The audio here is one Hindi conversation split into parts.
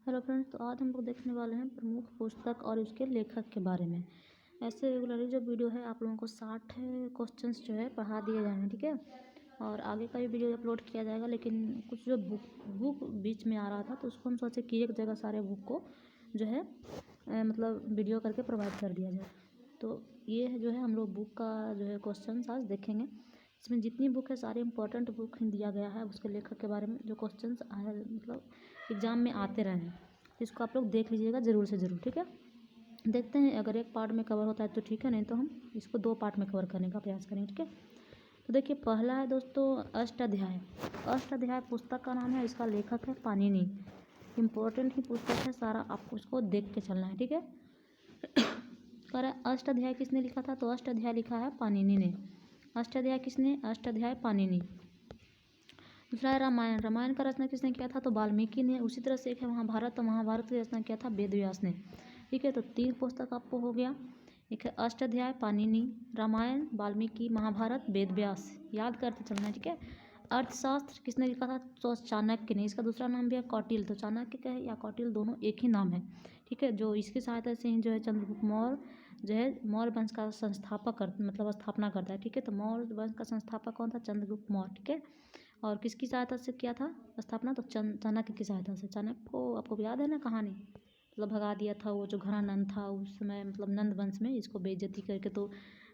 हेलो फ्रेंड्स, तो आज हम लोग देखने वाले हैं प्रमुख पुस्तक और उसके लेखक के बारे में। ऐसे रेगुलरली जो वीडियो है आप लोगों को 60 क्वेश्चंस जो है पढ़ा दिए जाएंगे, ठीक है। और आगे का भी वीडियो अपलोड किया जाएगा, लेकिन कुछ जो बुक बीच में आ रहा था तो उसको हम सोचे कि एक जगह सारे बुक को जो है मतलब वीडियो करके प्रोवाइड कर दिया जाए। तो ये जो है हम लोग बुक का जो है क्वेश्चन आज देखेंगे। इसमें जितनी बुक है सारी इंपॉर्टेंट बुक दिया गया है, उसके लेखक के बारे में जो क्वेश्चंस मतलब एग्ज़ाम में आते रहे हैं, इसको आप लोग देख लीजिएगा ज़रूर से ज़रूर, ठीक है। देखते हैं अगर एक पार्ट में कवर होता है तो ठीक है, नहीं तो हम इसको 2 पार्ट में कवर करने का प्रयास करेंगे, ठीक है। तो देखिए, पहला है दोस्तों अष्टाध्याय। अष्टाध्याय पुस्तक का नाम है, इसका लेखक है पाणिनि। इम्पोर्टेंट ही पुस्तक है, सारा आपको उसको देख के चलना है, ठीक है। कह रहा है अष्टाध्याय किसने लिखा था, तो अष्टाध्याय लिखा है पाणिनि ने। अष्टाध्याय किसने, अष्टाध्याय पाणिनि। दूसरा है रामायण। रामायण का रचना किसने किया था, तो वाल्मीकि ने। उसी तरह से एक है महाभारत, तो महाभारत की रचना किया था वेद व्यास ने, ठीक है। तो 3 पुस्तक आपको हो गया, एक है अष्टाध्याय पाणिनि, रामायण वाल्मीकि, महाभारत वेद व्यास। याद करते चलना है, ठीक है। अर्थशास्त्र किसने लिखा था, तो चाणक्य ने। इसका दूसरा नाम भी है कौटिल्य। तो चाणक्य का है या कौटिल्य दोनों एक ही नाम है, ठीक है। जो इसकी सहायता से ही जो है चंद्रगुप्त मौर्य जो है मौर्य वंश का संस्थापक मतलब स्थापना करता है, ठीक है। तो मौर्य वंश का संस्थापक कौन था, चंद्रगुप्त मौर्य, ठीक है। और किसकी सहायता से किया था स्थापना, तो चाणक्य की सहायता से। चाणक्य को आपको याद है ना कहानी, मतलब भगा दिया था वो जो घरानंद था उस समय, मतलब नंद वंश में इसको बेइज्जती करके। तो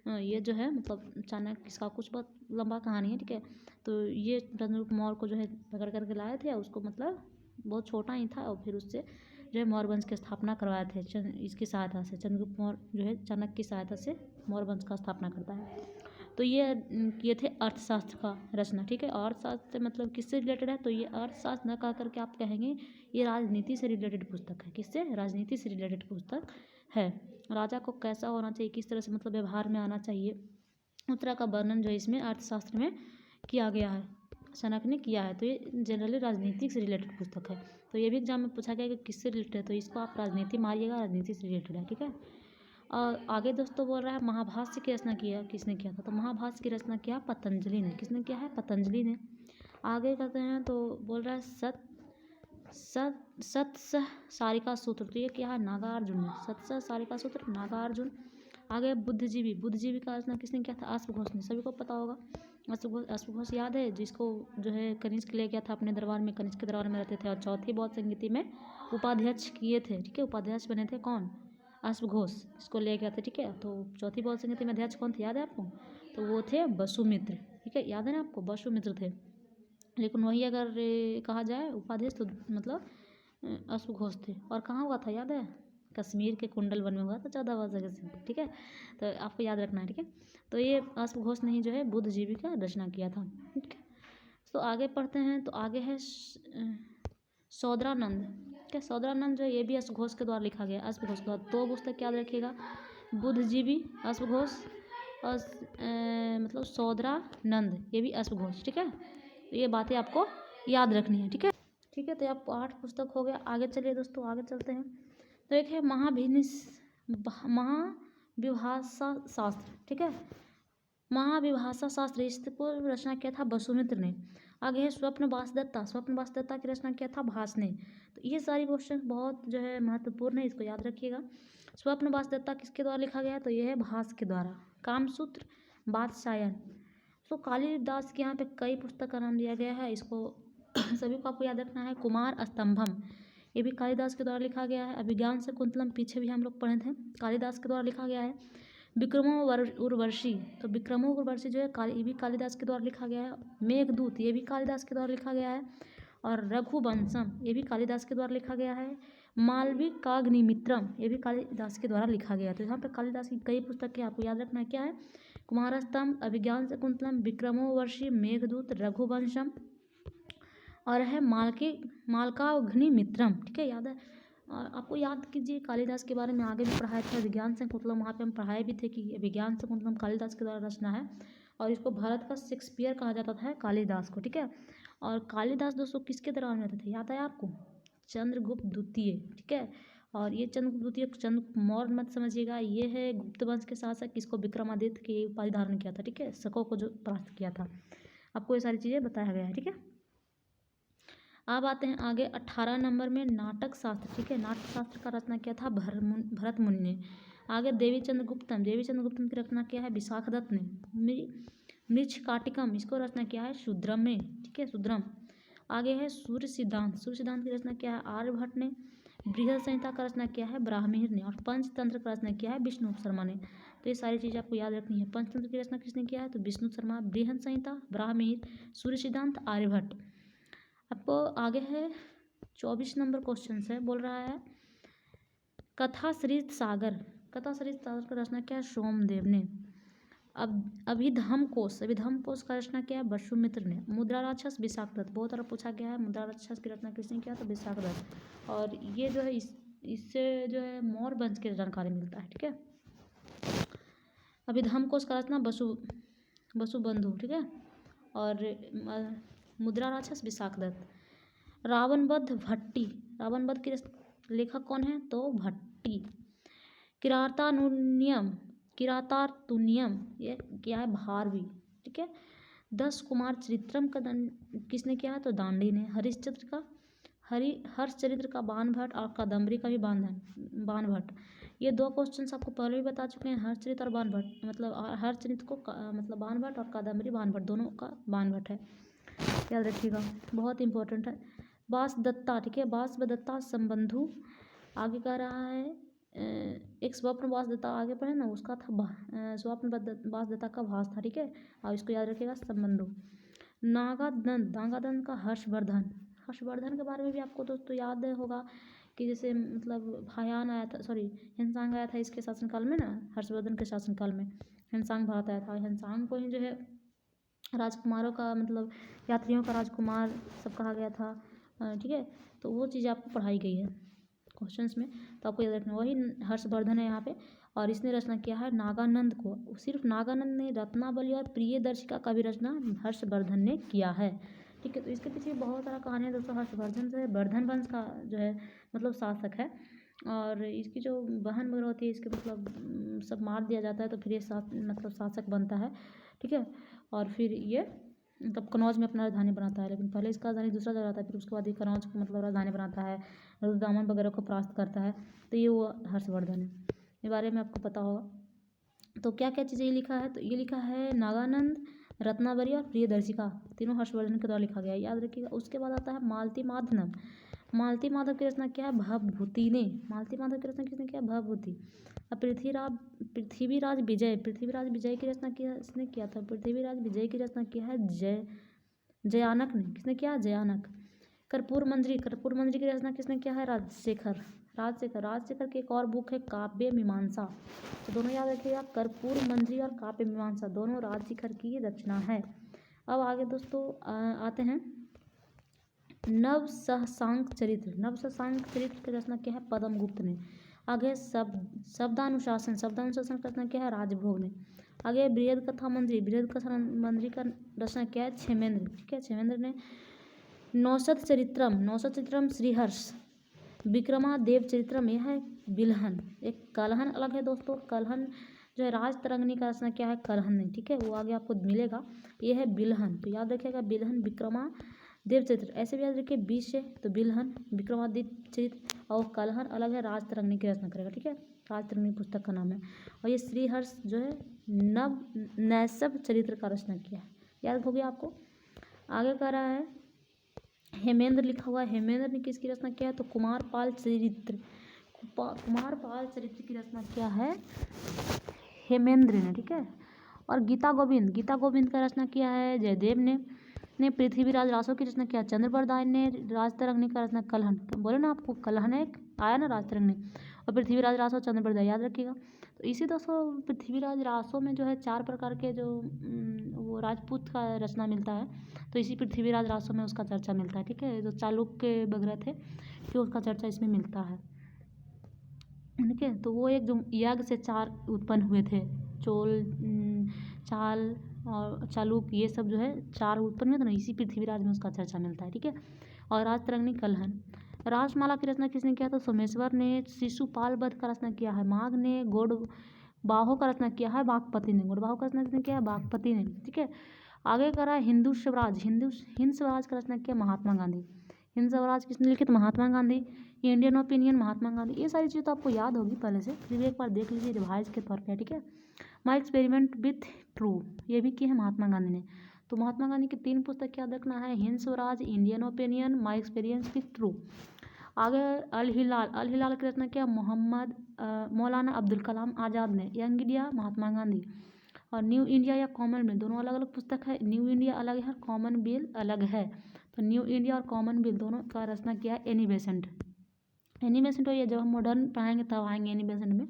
ये जो है मतलब चाणक्य, इसका कुछ बहुत लंबा कहानी है, ठीक है। तो ये चंद्रगुप्त मौर्य को जो है पकड़ करके लाए थे, उसको मतलब बहुत छोटा ही था, और फिर उससे जो है मौर्य वंश की स्थापना करवाए थे इसकी सहायता से। चंद्रगुप्त मौर्य जो है चाणक्य की सहायता से मौर्य वंश का स्थापना करता है। तो ये थे अर्थशास्त्र का रचना, ठीक है। अर्थशास्त्र मतलब किससे रिलेटेड है, तो ये अर्थशास्त्र न कह करके आप कहेंगे ये राजनीति से रिलेटेड पुस्तक है। किससे, राजनीति से रिलेटेड पुस्तक है। राजा को कैसा होना चाहिए, किस तरह से मतलब व्यवहार में आना चाहिए, उस तरह का वर्णन जो है इसमें अर्थशास्त्र में किया गया है, चाणक्य ने किया है। तो ये जनरली राजनीतिक से रिलेटेड पुस्तक है। तो ये भी एग्जाम में पूछा गया कि किससे रिलेटेड है, तो इसको आप राजनीति मारिएगा, राजनीति से रिलेटेड है, ठीक है। और आगे दोस्तों बोल रहा है महाभाष्य की रचना किया किसने किया था, तो महाभाष्य की रचना किया पतंजलि ने। किसने किया है, पतंजलि ने। आगे करते हैं तो बोल रहा है सत्स सारिका सूत्र, तो ये क्या है, नागार्जुन ने। सत्स सारिका सूत्र नागार्जुन। आगे बुद्धिजीवी। बुद्धिजीवी का रचना किसने किया था, अश्वघोष ने। सभी को पता होगा अश्वघोष याद है, जिसको जो है कनिष्क ले गया था अपने दरबार में, कनिष्क के दरबार में रहते थे, और चौथी बौद्ध संगीति में उपाध्यक्ष किए थे, ठीक है। उपाध्यक्ष बने थे कौन, अश्वघोष, इसको ले गया था, ठीक है। तो चौथी बौद्ध संगीति में अध्यक्ष कौन थे, याद है आपको, तो वो थे वसुमित्र, ठीक है। याद है ना आपको, वसुमित्र थे। लेकिन वही अगर कहा जाए उपाध्यक्ष तो मतलब अश्वघोष थे। और कहाँ हुआ था, याद है, कश्मीर के कुंडल वन में हुआ था 14 वर्ष से, ठीक है। तो आपको याद रखना है, ठीक है। तो ये अश्वघोष ने ही जो है बुद्धिजीवी का रचना किया था, ठीक है। तो आगे पढ़ते हैं, तो आगे है सौदरानंद। क्या, सौदरानंद जो है ये भी अश्वघोष के द्वारा लिखा गया, अश्वघोष के द्वारा। 2 पुस्तक याद रखिएगा, बुद्धिजीवी अश्वघोष और मतलब सौदरानंद ये भी अश्वघोष, ठीक है। तो ये बातें आपको याद रखनी है, ठीक है, ठीक है। तो आपको 8 पुस्तक हो गया। आगे चलिए दोस्तों, आगे चलते हैं। तो एक है महाविभाषा शास्त्र, ठीक है। महाविभाषा शास्त्र, इसको रचना किया था वसुमित्र ने। आगे है स्वप्न वासदत्ता। स्वप्न वासदत्ता की रचना किया था भास ने। तो ये सारी क्वेश्चन बहुत जो है महत्वपूर्ण है, इसको याद रखिएगा। स्वप्न वासदत्ता किसके द्वारा लिखा गया है, तो ये है भास के द्वारा। कामसूत्र वात्स्यायन। तो कालिदास के यहाँ पे कई पुस्तक का नाम दिया गया है, इसको सभी को आपको याद रखना है। कुमार स्तंभम, ये भी कालिदास के द्वारा लिखा गया है। अभिज्ञान शकुंतलम पीछे भी हम लोग पढ़े थे, कालिदास के द्वारा लिखा गया है। विक्रमो उर्वशी, तो विक्रमो उर्वशी जो है ये भी कालिदास के द्वारा लिखा गया है। मेघदूत, ये भी कालिदास के द्वारा लिखा गया है। और रघुवंशम, ये भी कालिदास के द्वारा लिखा गया है। मालविकाग्निमित्रम, ये भी कालिदास के द्वारा लिखा गया है। तो यहाँ पर कालिदास की कई पुस्तकें आपको याद रखना है, क्या है, कुमारस्तंभ, अभिज्ञान शकुंतलम, विक्रमोर्वशी, मेघदूत, रघुवंशम, और है मालकाग्निमित्रम, ठीक है, याद है। और आपको याद कीजिए कालिदास के बारे में आगे भी पढ़ाया था, विज्ञान शकुंतलम, वहाँ पे हम पढ़ाए भी थे कि विज्ञान शकुंतलम कालिदास के द्वारा रचना है, और इसको भारत का शेक्सपियर कहा जाता था कालिदास को, ठीक है। और कालिदास दोस्तों किसके दरबार में रहते थे, याद है आपको, चंद्रगुप्त द्वितीय, ठीक है। और ये चंद्रगुप्त द्वितीय चंद्रगुप्त मौर्य मत समझिएगा, ये है गुप्त वंश के शासक, इसको विक्रमादित्य की उपाधि धारण किया था, ठीक है, शकों को जो परास्त किया था। आपको ये सारी चीज़ें बताया गया है, ठीक है। अब आते हैं आगे 18 नंबर में नाटक शास्त्र, ठीक है। नाटक शास्त्र का रचना क्या था? भरत मुनि ने। आगे देवीचंद्र गुप्तम की रचना क्या है? विशाखदत्त ने। मृच्छकाटिकम, इसको रचना क्या है? शूद्रम ने, ठीक है, शूद्रम। आगे है सूर्य सिद्धांत की रचना क्या है? आर्यभट्ट ने। बृहद संहिता का रचना क्या है? ब्राह्मण ने। और पंचतंत्र का रचना क्या है? विष्णु शर्मा ने। तो ये सारी चीज़ें आपको याद रखनी है। पंचतंत्र की रचना किसने किया है? तो विष्णु शर्मा। बृहद संहिता ब्राह्मण, सूर्य सिद्धांत आर्यभट्ट। आपको आगे है 24 नंबर क्वेश्चन है, बोल रहा है कथा सरित सागर का रचना क्या है? सोमदेव ने। अब अभिधम कोश का रचना क्या है? वसुमित्र ने। मुद्रा राक्षस विशाखदत्त, बहुत बार पूछा गया है। मुद्रा राक्षस की रचना किसने किया? तो विशाखदत्त। और ये जो है इससे जो है मौर्य वंश की जानकारी मिलता है, ठीक है। अभिधम कोश का रचना वसुबंधु, ठीक है। और मुद्रा राक्षस विशाखदत्त। रावणवध भट्टी, रावणवध के लेखक कौन है? तो भट्टी। किरातार्जुनीयम ये क्या है? भारवी, ठीक है। 10 कुमार चरित्रम का किसने किया है? तो दांडी ने। हर्षचरित्र का बाणभट्ट और कादम्बरी का भी बाणभट्ट। ये दो क्वेश्चन आपको पहले भी बता चुके हैं। हर्षचरित्र और बाणभट्ट, मतलब हर्षचरित्र को मतलब बाणभट्ट और कादम्बरी बाणभट्ट, दोनों का बाणभट्ट है, याद रखिएगा, बहुत इंपॉर्टेंट है। वासदत्ता, ठीक है, वासवदत्ता संबंधु। आगे कह रहा है एक स्वप्न वासदत्ता, आगे पढ़े ना, उसका था स्वप्न वासदत्ता का भास था, ठीक है। और इसको याद रखिएगा संबंधु। नागानंद का हर्षवर्धन के बारे में भी आपको दोस्तों याद होगा कि जैसे मतलब हायान आया था, सॉरी हिंसांग आया था इसके शासनकाल में ना, हर्षवर्धन के शासनकाल में हिंसांग भारत आया था। हिंसांग को ही जो है राजकुमारों का मतलब यात्रियों का राजकुमार सब कहा गया था, ठीक है। तो वो चीज़ आपको पढ़ाई गई है क्वेश्चंस में, तो आपको याद रखना। वही हर्षवर्धन है यहाँ पे, और इसने रचना किया है नागानंद को। सिर्फ नागानंद ने रत्नावली और प्रियदर्शिका का भी रचना हर्षवर्धन ने किया है, ठीक है। तो इसके पीछे बहुत सारा कहानी है दोस्तों। हर्षवर्धन जो है वर्धन वंश का जो है मतलब शासक है, और इसकी जो बहन वगैरह होती है इसके मतलब सब मार दिया जाता है, तो फिर ये मतलब शासक बनता है, ठीक है। और फिर ये मतलब कनौज में अपना राजधानी बनाता है, लेकिन पहले इसका राजधानी दूसरा जगह आता है, फिर उसके बाद ये कनौज को मतलब राजधानी बनाता है, रुद्रदामन वगैरह को परास्त करता है। तो ये वो हर्षवर्धन है, ये बारे में आपको पता होगा। तो क्या क्या चीज़ें ये लिखा है? तो ये लिखा है नागानंद, रत्नावली और प्रियदर्शिका, तीनों हर्षवर्धन के द्वारा लिखा गया है, याद रखिएगा। उसके बाद आता है मालती माधव की रचना क्या है? भवभूति ने। मालती माधव की रचना किसने किया? भवभूति। अब पृथ्वीराज विजय की रचना किसने किया था? पृथ्वीराज विजय की रचना किया है जयानक ने। किसने किया? जयानक। कर्पूर मंजरी की रचना किसने किया है? राजशेखर की एक और बुक है काव्य मीमांसा, तो दोनों याद रखिएगा, कर्पूर मंजरी और काव्य मीमांसा दोनों राजशेखर की रचना है। अब आगे दोस्तों आते हैं नवशशांक चरित्र की रचना क्या है? पद्मगुप्त ने। आगे शब्दानुशासन की रचना क्या है? राजभोग ने। आगे बृहद कथा मंजरी का रचना क्या है? क्षेमेंद्र, ठीक है, क्षेमेंद्र ने। नौशद चरित्रम श्रीहर्ष। विक्रमादेव चरित्रम यह है बिल्हन। एक कलहन अलग है दोस्तों, कलहन जो है राजतरंगिणी का रचना क्या है? कलहन ने, ठीक है, वो आगे आपको मिलेगा। ये है बिल्हन, तो याद रखिएगा बिल्हन विक्रमादेव चरित्र, ऐसे भी याद रखिए 20 है, तो बिल्हन विक्रमादित्य चरित्र, और कलहन अलग है राजतरंगिणी की रचना करेगा, ठीक है, राजतरंगिणी पुस्तक का नाम है। और ये श्रीहर्ष जो है नैसब चरित्र का रचना किया है, याद हो गया आपको। आगे कह रहा है हेमेंद्र लिखा हुआ है, हेमेंद्र ने किसकी रचना किया है? तो कुमारपाल चरित्र की रचना क्या है? हेमेंद्र ने, ठीक है। और गीता गोविंद का रचना किया है जयदेव ने। पृथ्वीराज रासो की रचना किया चंद्रबरदाई ने। राजतरंगिणी का रचना कलहन, बोले ना आपको कलहन एक आया ना राजतरंगिणी, और पृथ्वीराज रासो चंद्रबरदाई, याद रखिएगा। तो इसी दोस्तों पृथ्वीराज रासो में जो है 4 प्रकार के जो वो राजपूत का रचना मिलता है, तो इसी पृथ्वीराज रासो में उसका चर्चा मिलता है, ठीक है। जो चालुक्य वगैरह थे, फिर उसका चर्चा इसमें मिलता है, ठीक है। तो वो एक जो यज्ञ से 4 उत्पन्न हुए थे, चोल, चाल और चालुक्य, ये सब जो है 4 उत्पन्न हुए थे ना, इसी पृथ्वीराज में उसका चर्चा मिलता है, ठीक है। और राजतरंगिणी कलहन। रासमाला की रचना किसने किया? तो सोमेश्वर ने। शिशुपाल वध का रचना किया है माघ ने। गोडबाहो का रचना किया है बागपति ने। गोडबाहो का रचना किसने किया है? बागपति ने, ठीक है। आगे करा हिंद स्वराज का रचना किया महात्मा गांधी। हिंद स्वराज किसने लिखी? तो महात्मा गांधी। Indian opinion Mahatma Gandhi. ये सारी चीज़ तो आपको याद होगी पहले से, फिर भी एक बार देख लीजिए रिवाइज के तौर पे, ठीक है। माई एक्सपेरिमेंट विथ ट्रू, ये भी की है महात्मा गांधी ने। तो महात्मा गांधी की 3 पुस्तक याद रखना है, Hind Swaraj, Indian opinion, my experience with true. आगे अल हिलाल, अल हिलाल की रचना क्या? मौलाना अब्दुल कलाम आज़ाद ने। Young India Mahatma Gandhi. और न्यू इंडिया या कॉमनवेल्थ दोनों अलग अलग पुस्तक है। न्यू इंडिया अलग है, कॉमनवेल्थ अलग है। तो न्यू इंडिया और कॉमनवेल्थ दोनों का रचना किया है एनी बेसेंट। एनी बेसेंट हो, ये जब हम मॉडर्न पढ़ाएंगे तब आएंगे एनी बेसेंट में।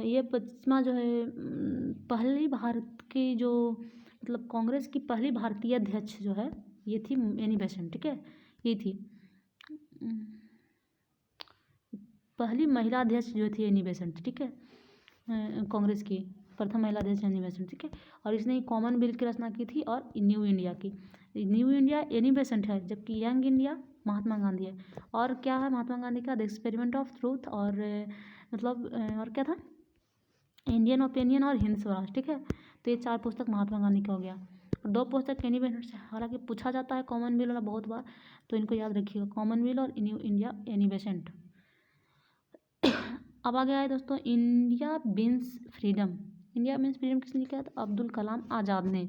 ये 25वां जो है पहली भारत की जो मतलब कांग्रेस की पहली भारतीय अध्यक्ष जो है ये थी एनी बेसेंट, ठीक है। ये थी पहली महिला अध्यक्ष जो थी एनी बेसेंट, ठीक है। कांग्रेस की प्रथम महिला अध्यक्ष एनी बेसेंट, ठीक है। और इसने कॉमनवेल्थ की रचना की थी और न्यू इंडिया की। न्यू इंडिया एनी बेसेंट है, जबकि यंग इंडिया महात्मा गांधी है। और क्या है महात्मा गांधी का? द एक्सपेरिमेंट ऑफ ट्रूथ, और मतलब और क्या था? इंडियन ओपिनियन और हिंद स्वराज, ठीक है। तो ये 4 पुस्तक महात्मा गांधी का हो गया। 2 पुस्तक एनी बेसेंट से हालांकि पूछा जाता है कॉमनवेल्थ वाला बहुत बार, तो इनको याद रखिएगा, कॉमनवेल्थ और न्यू इंडिया एनी बेसेंट। अब आ गया है दोस्तों India beans freedom. India beans freedom किसने लिखा है? तो अब्दुल कलाम आज़ाद ने।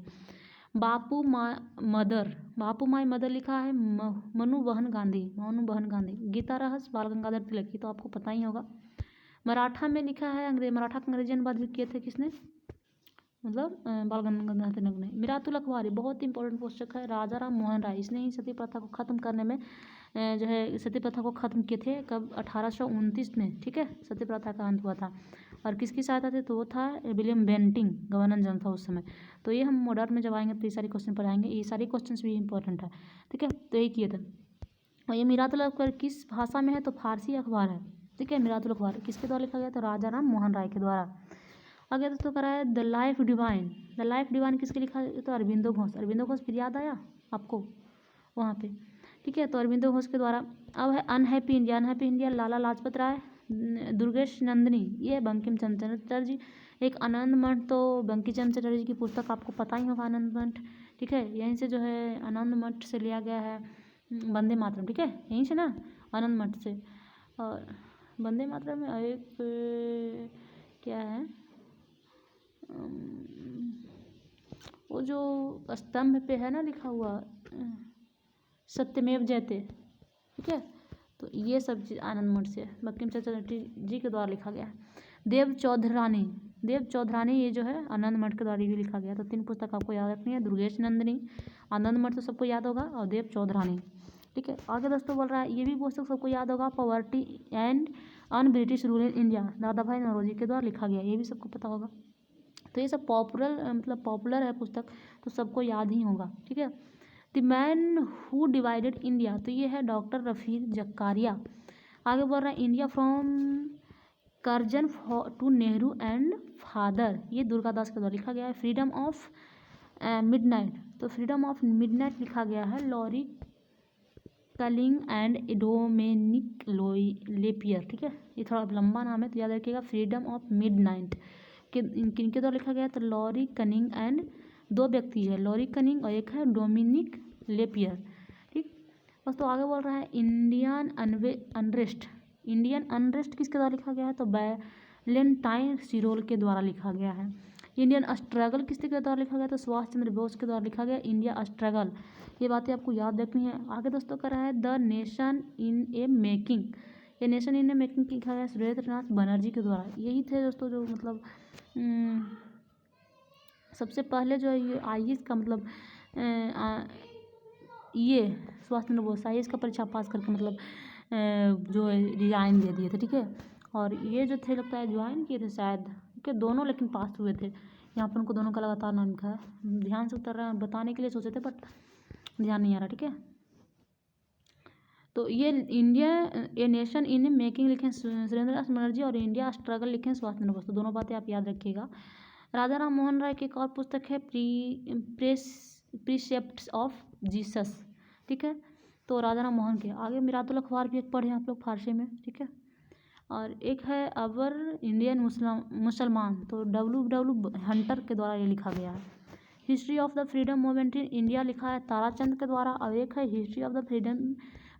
बापू माई मदर लिखा है मनु बहन गांधी। गीता रहस्य बाल गंगाधर तिलक, की तो आपको पता ही होगा। मराठा में लिखा है मराठा का अंग्रेजी अनुवाद भी किए थे किसने? मतलब बाल गंगाधर तिलक ने। मिरातुल अखबारी बहुत इंपॉर्टेंट पुस्तक है, राजा राम मोहन राय, इसने ही सती प्रथा को ख़त्म करने में जो है सती प्रथा को ख़त्म किए थे। कब? 1829 में, ठीक है। सती प्रथा का अंत हुआ था। और किसकी सहायता से? तो वो था विलियम बेंटिंग, गवर्नर जनरल था उस समय। तो ये हम मॉडर्न में जब आएंगे तो ये सारे क्वेश्चन पढ़ाएंगे, ये सारे क्वेश्चन भी इंपॉर्टेंट है, ठीक है। तो यही किए थे। और ये मिरातुल अखबार किस भाषा में है? तो फारसी अखबार है, ठीक है। मिरातुल अखबार किसके द्वारा लिखा गया? तो राजा राम मोहन राय के द्वारा। आगे दोस्तों करा है the life divine. The life divine किसके लिखा है? तो अरविंदो घोष फिर याद आया आपको वहाँ पे, ठीक है। तो अरविंदो घोष के द्वारा। अब है अनहैप्पी इंडिया, लाला लाजपत राय, दुर्गेश नंदिनी, ये बंकिम चंद्र चटर्जी। एक आनंद मठ, तो बंकिम चंद्र चटर्जी की पुस्तक आपको पता ही होगा, आनंद मठ, ठीक है। यहीं से जो है आनंद मठ से लिया गया है वंदे मातरम, ठीक है, यहीं से ना, आनंद मठ से। और वंदे मातरम में एक क्या है वो जो स्तंभ पे है ना लिखा हुआ सत्यमेव जयते, ठीक है। तो ये सब चीज़ आनंद मठ से बंकिम चंद्र जी के द्वारा लिखा गया है। देव चौधरानी ये जो है आनंद मठ के द्वारा भी लिखा गया। तो 3 पुस्तक आपको याद रखनी है, दुर्गेश नंदिनी, आनंद मठ तो सबको याद होगा, और देव चौधरानी, ठीक है। आगे दोस्तों बोल रहा है ये भी पुस्तक सबको याद होगा, poverty and un British rule in India, दादा भाई नौरोजी के द्वारा लिखा गया, ये भी सबको पता होगा। तो ये सब पॉपुलर है पुस्तक, तो सबको याद ही होगा, ठीक है। The man who divided India, तो ये है डॉक्टर रफ़ीक जकारिया। आगे बोल रहा है India from Curzon to Nehru and after, ये दुर्गादास के द्वारा लिखा गया है। फ्रीडम ऑफ मिडनाइट, तो फ्रीडम ऑफ मिडनाइट लिखा गया है Larry Collins and Dominique Lapierre, ठीक है। ये थोड़ा लंबा नाम है तो याद रखिएगा। फ्रीडम ऑफ मिडनाइट किनके द्वारा लिखा गया? तो लॉरी कनिंग एंड 2 व्यक्ति है, लॉरी कनिंग और एक है डोमिनिक लेपियर, ठीक। बस तो आगे बोल रहा है इंडियन अनरेस्ट किसके द्वारा लिखा गया है? तो वैलेंटाइन सिरोल के द्वारा लिखा गया है। इंडियन स्ट्रगल किसके द्वारा लिखा गया? तो सुभाष चंद्र बोस के द्वारा लिखा गया इंडिया स्ट्रगल। ये बातें आपको याद रखनी है। आगे दोस्तों कर रहा है the nation in A making, ये नेशन इन ए मेकिंग लिखा गया सुरेंद्रनाथ बनर्जी के द्वारा। यही थे दोस्तों जो मतलब सबसे पहले जो ये IAS का मतलब ये सुभाष चंद्र बोस IAS का परीक्षा पास करके मतलब जो है रिजाइन दे दिए थे, ठीक है। और ये जो थे लगता है ज्वाइन किए थे शायद, के दोनों लेकिन पास हुए थे। यहाँ पर उनको दोनों का लगातार नाम लिखा है, ध्यान से उतर रहा बताने के लिए सोचे थे बट ध्यान नहीं आ रहा, ठीक है। तो ये India a nation in making लिखे सुरेंद्रनाथ बनर्जी और इंडिया स्ट्रगल लिखे सुभाष चंद्र बोस, तो दोनों बातें आप याद रखिएगा। राजा राम मोहन राय की एक और पुस्तक है प्रीसेप्ट्स ऑफ जीसस, ठीक है। तो राजा राम मोहन के आगे मिरातुल अखबार भी एक पढ़े आप लोग फारसी में, ठीक है। और एक है अवर इंडियन मुसलमान, तो W हंटर के द्वारा ये लिखा गया है। History of the freedom movement in India लिखा है ताराचंद के द्वारा, और एक है history of the freedom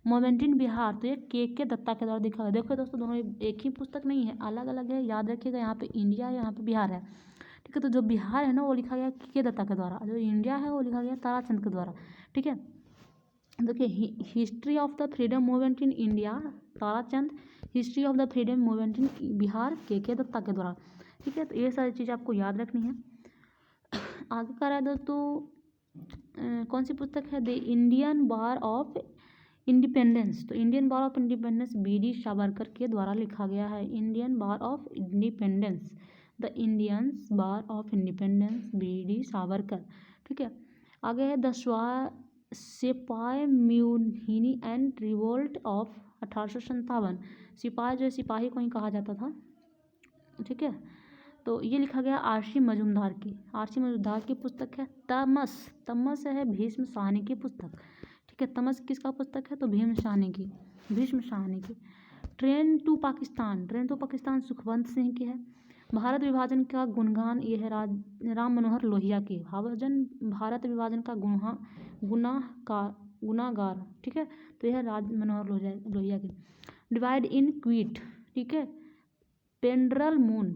movement in Bihar, तो ये के दत्ता के द्वारा लिखा गया। देखो दोस्तों, दोनों एक ही पुस्तक नहीं है, अलग अलग है, याद रखिएगा। यहाँ पे इंडिया है, यहाँ पे बिहार है, ठीक है। तो जो बिहार है ना वो लिखा गया के दत्ता के द्वारा, जो इंडिया है वो लिखा गया ताराचंद के द्वारा, ठीक है। देखिए, history of the freedom movement in India Tarachand, history of the freedom movement इन बिहार के दत्ता के द्वारा, ठीक है। तो ये सारी चीज़ आपको याद रखनी है। आगे का रहा है दोस्तों, कौन सी पुस्तक है, the Indian war of independence. तो Indian war of independence B D. Savarkar के द्वारा लिखा गया है। Indian war of independence, the Indians war of independence B D. Savarkar, ठीक है। आगे है द सिपाही म्यूनिही एंड रिवोल्ट ऑफ 1857। सिपाही जो है, सिपाही को ही कहा जाता था, ठीक है। तो ये लिखा गया आर.सी. मजूमदार की, आर.सी. मजूमदार की पुस्तक है। तमस, तमस है भीष्म साहनी की पुस्तक, ठीक है। तमस किसका पुस्तक है, तो भीष्म साहनी की, भीष्म साहनी की। Train to Pakistan, train to Pakistan Khushwant Singh की है। भारत विभाजन का गुणगान, ये है राम मनोहर लोहिया की। भारत विभाजन का गुनागार, ठीक है। तो यह राम मनोहर लोहिया की। डिवाइड इन क्विट, ठीक है। पेंड्रल मून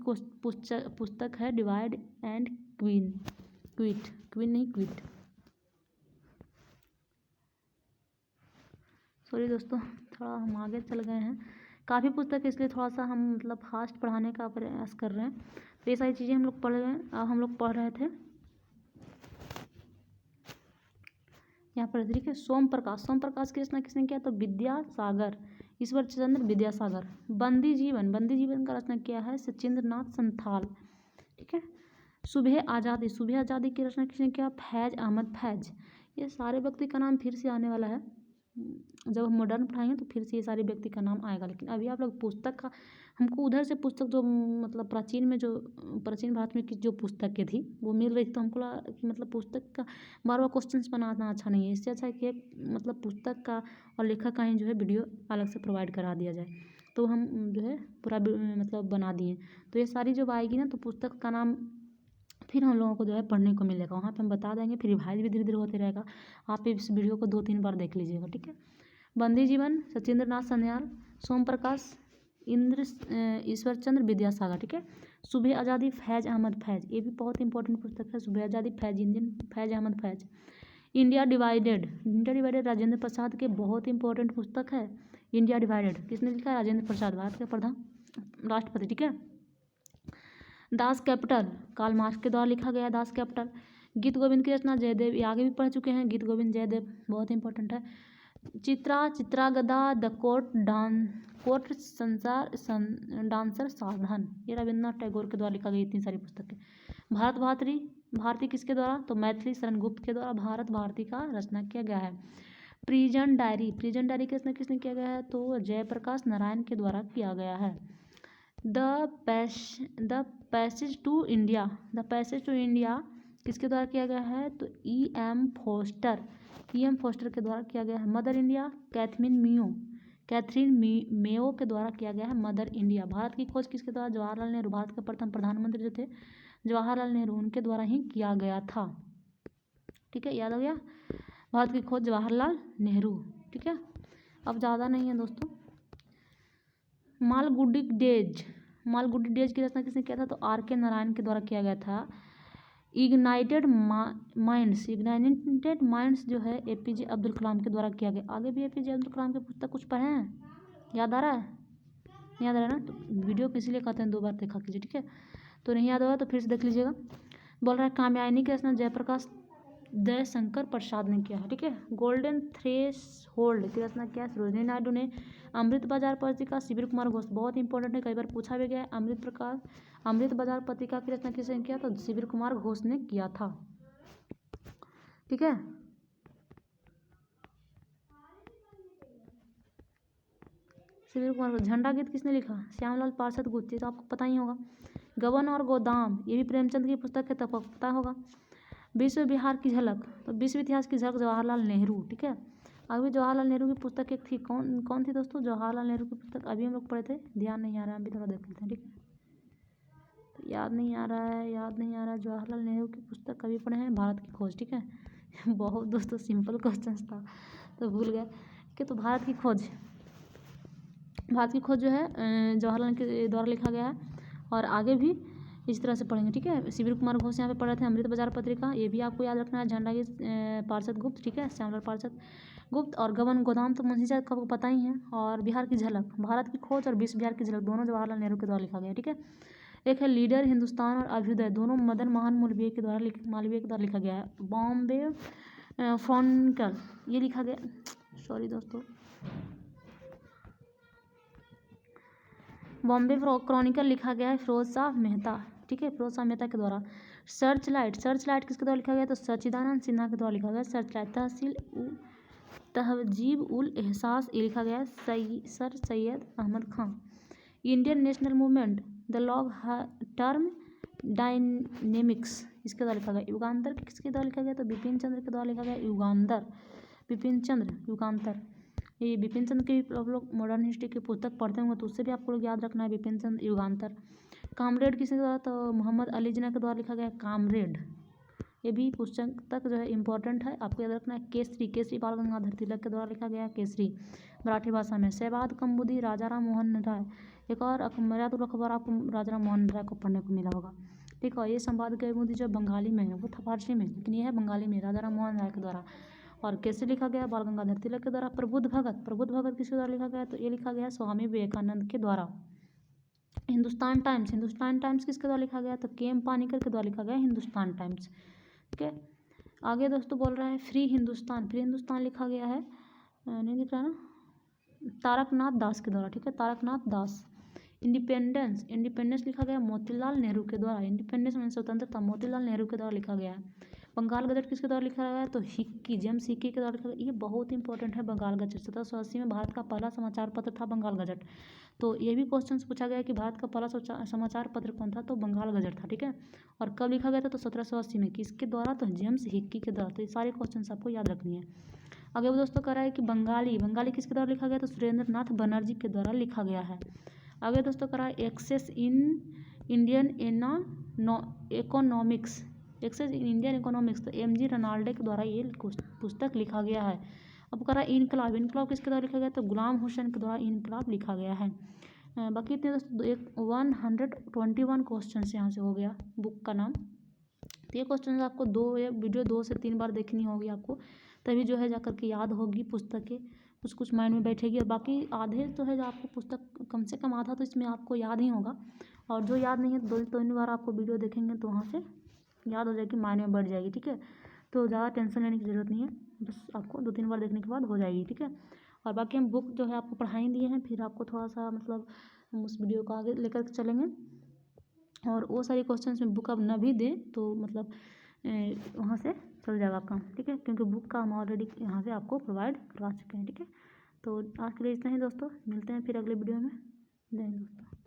पुस्तक है डिवाइड एंड क्विट नहीं क्विट, सॉरी दोस्तों, थोड़ा हम आगे चल गए हैं, काफ़ी पुस्तक इसलिए थोड़ा सा हम मतलब फास्ट पढ़ाने का प्रयास कर रहे हैं। तो ये सारी चीज़ें हम लोग पढ़ रहे हैं। अब हम लोग पढ़ रहे थे यहाँ पर, ठीक है। सोम प्रकाश की रचना किसने किया, तो विद्यासागर, ईश्वर चंद्र विद्यासागर। बंदी जीवन का रचना किया है सचिंद्र नाथ संथाल, ठीक है। सुबह आज़ादी की रचना किसने किया, फैज अहमद फैज। ये सारे व्यक्ति का नाम फिर से आने वाला है, जब हम मॉडर्न पढ़ाएंगे तो फिर से ये सारे व्यक्ति का नाम आएगा। लेकिन अभी आप लोग पुस्तक का, हमको उधर से पुस्तक जो मतलब प्राचीन भारत में की जो पुस्तकें थी वो मिल रही थी, तो हमको लगा कि मतलब पुस्तक का बार बार क्वेश्चन बनाना अच्छा नहीं है। इससे अच्छा है कि एक मतलब पुस्तक का और लेखक का ही जो है वीडियो अलग से प्रोवाइड करा दिया जाए, तो हम जो है पूरा मतलब बना दिए। तो ये सारी जब आएगी ना तो पुस्तक का नाम फिर हम लोगों को जो है पढ़ने को मिलेगा, वहाँ पे हम बता देंगे, फिर रिवाइज भी धीरे धीरे होते रहेगा। आप इस वीडियो को 2-3 बार देख लीजिएगा, ठीक है। बंदी जीवन सचिंद्र नाथ संध्याल, सोम प्रकाश ईश्वर चंद्र विद्यासागर, ठीक है। सुबह आज़ादी फैज अहमद फैज, ये भी बहुत इंपॉर्टेंट पुस्तक है। सुबह आज़ादी फैज अहमद फैज। इंडिया डिवाइडेड राजेंद्र प्रसाद के बहुत इंपॉर्टेंट पुस्तक है। इंडिया डिवाइडेड किसने लिखा है, राजेंद्र प्रसाद, भारत के प्रथम राष्ट्रपति, ठीक है। दास कैपिटल कार्ल मार्क्स के द्वारा लिखा गया दास कैपिटल। गीत गोविंद की रचना जयदेव, ये आगे भी पढ़ चुके हैं, गीत गोविंद जयदेव बहुत इंपॉर्टेंट है। चित्रागदा द कोर्ट संसार डांसर साधन, ये रविन्द्रनाथ टैगोर के द्वारा लिखा गया। इतनी सारी पुस्तकें। भारत भारती किसके द्वारा, तो मैथिली शरण गुप्त के द्वारा भारत भारती का रचना किया गया है। प्रिजन डायरी की रचना किसने किया गया है, तो जयप्रकाश नारायण के द्वारा किया गया है। द पैसेज टू इंडिया किसके द्वारा किया गया है, तो E.M. फोस्टर के द्वारा किया गया है। मदर इंडिया कैथरीन मेयो के द्वारा किया गया है। Mother India. भारत की खोज किसके द्वारा, जवाहरलाल नेहरू, भारत के प्रथम प्रधानमंत्री जो थे जवाहरलाल नेहरू, उनके द्वारा ही किया गया था, ठीक है। याद हो गया, भारत की खोज जवाहरलाल नेहरू, ठीक है। अब ज़्यादा नहीं है दोस्तों। मालगुडी डेज की रचना किसने किया था, तो R.K. नारायण के द्वारा किया गया था। इग्नाइटेड माइंड्स जो है APJ अब्दुल कलाम के द्वारा किया गया। आगे भी APJ अब्दुल कलाम के पुस्तक कुछ पढ़े हैं, याद आ रहा है, नहीं याद आ रहा है ना, तो वीडियो को इसीलिए कहते हैं 2 बार देखा कीजिए, ठीक है। तो नहीं याद होगा तो फिर से देख लीजिएगा। बोल रहा है कामयानी की रचना जयप्रकाश दयाशंकर प्रसाद ने किया है, ठीक है। गोल्डन थ्रेशोल्ड की रचना किया सरोजिनी नायडू ने। अमृत बाजार पत्रिका शिविर कुमार घोष, बहुत इंपॉर्टेंट है, कई बार पूछा भी गया है। अमृत बाजार पत्रिका की रचना किसने किया, तो शिविर कुमार घोष ने किया था, ठीक है। शिविर कुमार। झंडा गीत किसने लिखा, श्यामलाल पार्षद गुप्त, तो आपको पता ही होगा। गबन और गोदाम, ये भी प्रेमचंद की पुस्तक है, तब पता होगा। विश्व बिहार की झलक, तो विश्व इतिहास की झलक जवाहरलाल नेहरू, ठीक है। अभी जवाहरलाल नेहरू की पुस्तक एक थी, कौन थी दोस्तों, जवाहरलाल नेहरू की पुस्तक अभी हम लोग पढ़े थे, ध्यान नहीं आ रहा है, अभी थोड़ा देख लेते हैं, ठीक है। तो याद नहीं आ रहा है, जवाहरलाल नेहरू की पुस्तक कभी पढ़े हैं, भारत की खोज, ठीक है। बहुत दोस्तों सिंपल क्वेश्चन था तो भूल गए। ठीक है। तो भारत की खोज जो है जवाहरलाल के द्वारा लिखा गया है, और आगे भी इस तरह से पढ़ेंगे, ठीक है। शिविर कुमार घोष यहाँ पे पढ़े थे, अमृत बाजार पत्रिका, ये भी आपको याद रखना है। झंडा की पार्षद गुप्त, ठीक है, श्यामलाल पार्षद गुप्त, और गबन गोदाम तो मुंशी साहब को पता ही है। और बिहार की झलक, भारत की खोज और विश्व बिहार की झलक दोनों जवाहरलाल नेहरू के द्वारा लिखा गया, ठीक है। एक है लीडर हिंदुस्तान और अभ्युदय, दोनों मदन मोहन मालवीय के द्वारा लिखा गया है। बॉम्बे फ्रॉन्टियर ये लिखा गया, सॉरी दोस्तों, बॉम्बे क्रॉनिकल लिखा गया है फिरोज शाह मेहता, ठीक है, फिरोज शाह मेहता के द्वारा। सर्च लाइट किसके द्वारा लिखा गया? तो सच्चिदानंद सिन्हा के द्वारा लिखा गया सर्च लाइट। तहजीब उल एहसास ये लिखा गया है sir Syed Ahmad Khan. Indian national movement the long term dynamics इसके द्वारा लिखा गया। युगांतर किसके द्वारा लिखा गया? तो बिपिन चंद्र के द्वारा लिखा गया युगांतर, बिपिन चंद्र युगांतर। ये बिपिन चंद्र की आप लोग मॉडर्न हिस्ट्री की पुस्तक पढ़ते होंगे तो उससे भी आपको लोग याद रखना है, बिपिन चंद्र युगांतर। कामरेड किसके द्वारा? तो मोहम्मद अली जिन्ना के द्वारा लिखा गया कामरेड, ये भी पुस्तक तक जो है इंपॉर्टेंट है, आपको याद रखना है। केसरी बाल गंगाधर तिलक के द्वारा लिखा गया केसरी, मराठी भाषा में। शहबाद कम्बुदी राजाराम मोहन राय, एक और मर्यादुल अखबार आपको राजाराम मोहन राय को पढ़ने को मिला होगा, ठीक है। ये संवाद कौमुदी जो बंगाली में है वो था फारसी में, लेकिन ये है बंगाली में, राजाराम मोहन राय के द्वारा। और केसरी लिखा गया बाल गंगाधर तिलक के द्वारा। प्रबुद्ध भगत किसके द्वारा लिखा गया? तो ये लिखा गया स्वामी विवेकानंद के द्वारा। हिंदुस्तान टाइम्स किसके द्वारा लिखा गया? तो के.एम. पानीकर के द्वारा लिखा गया हिंदुस्तान टाइम्स, ठीक है। आगे दोस्तों बोल रहा है फ्री हिंदुस्तान लिखा गया है, नहीं दिख रहा ना, तारकनाथ दास के द्वारा, ठीक है, तारकनाथ दास। इंडिपेंडेंस लिखा गया मोतीलाल नेहरू के द्वारा, इंडिपेंडेंस में स्वतंत्रता मोतीलाल नेहरू के द्वारा लिखा गया है। बंगाल गजट किसके द्वारा लिखा गया है? तो हिक्की, जेम्स हिक्की के द्वारा लिखा गया। ये बहुत इंपॉर्टेंट है बंगाल गजट, 1780 में भारत का पहला समाचार पत्र था बंगाल गजट। तो ये भी क्वेश्चन पूछा गया है कि भारत का पहला समाचार पत्र कौन था? तो बंगाल गजट था, ठीक है। और कब लिखा गया था? तो 1780 में। किसके द्वारा? तो जेम्स हिक्की के द्वारा। तो ये सारे क्वेश्चन आपको याद रखनी है। आगे वो दोस्तों कह रहा है कि बंगाली किसके द्वारा लिखा गया? तो सुरेंद्र नाथ बनर्जी के द्वारा लिखा गया है। आगे दोस्तों कह रहा है एक्सेस इन इंडियन इकोनॉमिक्स, तो एम.जी. रनाल्डे के द्वारा ये पुस्तक लिखा गया है। अब कह रहा है इनकलाब किसके द्वारा लिखा गया? तो गुलाम हुसैन के द्वारा इनकलाब लिखा गया है। बाकी इतने दोस्तों 121 क्वेश्चन यहाँ से हो गया बुक का नाम। तो ये क्वेश्चन आपको वीडियो 2 से 3 बार देखनी होगी आपको, तभी जो है जाकर के याद होगी पुस्तकें, कुछ माइंड में बैठेगी। और बाकी आधे तो है जो आपको पुस्तक कम से कम आधा तो इसमें आपको याद ही होगा, और जो याद नहीं है 2-3 बार आपको वीडियो देखेंगे तो वहाँ से याद हो जाएगी, माइंड में बढ़ जाएगी, ठीक है। तो ज़्यादा टेंशन लेने की ज़रूरत नहीं है, बस आपको 2-3 बार देखने के बाद हो जाएगी, ठीक है। और बाकी हम बुक जो है आपको पढ़ाई दिए हैं, फिर आपको थोड़ा सा मतलब हम उस वीडियो को आगे लेकर चलेंगे, और वो सारी क्वेश्चंस में बुक अब न भी दें तो मतलब वहाँ से चल जाएगा काम, ठीक है, क्योंकि बुक का हम ऑलरेडी यहाँ से आपको प्रोवाइड करवा चुके हैं, ठीक है। तो आज के लिए इतना ही दोस्तों, मिलते हैं फिर अगले वीडियो में। जय हिंद दोस्तों।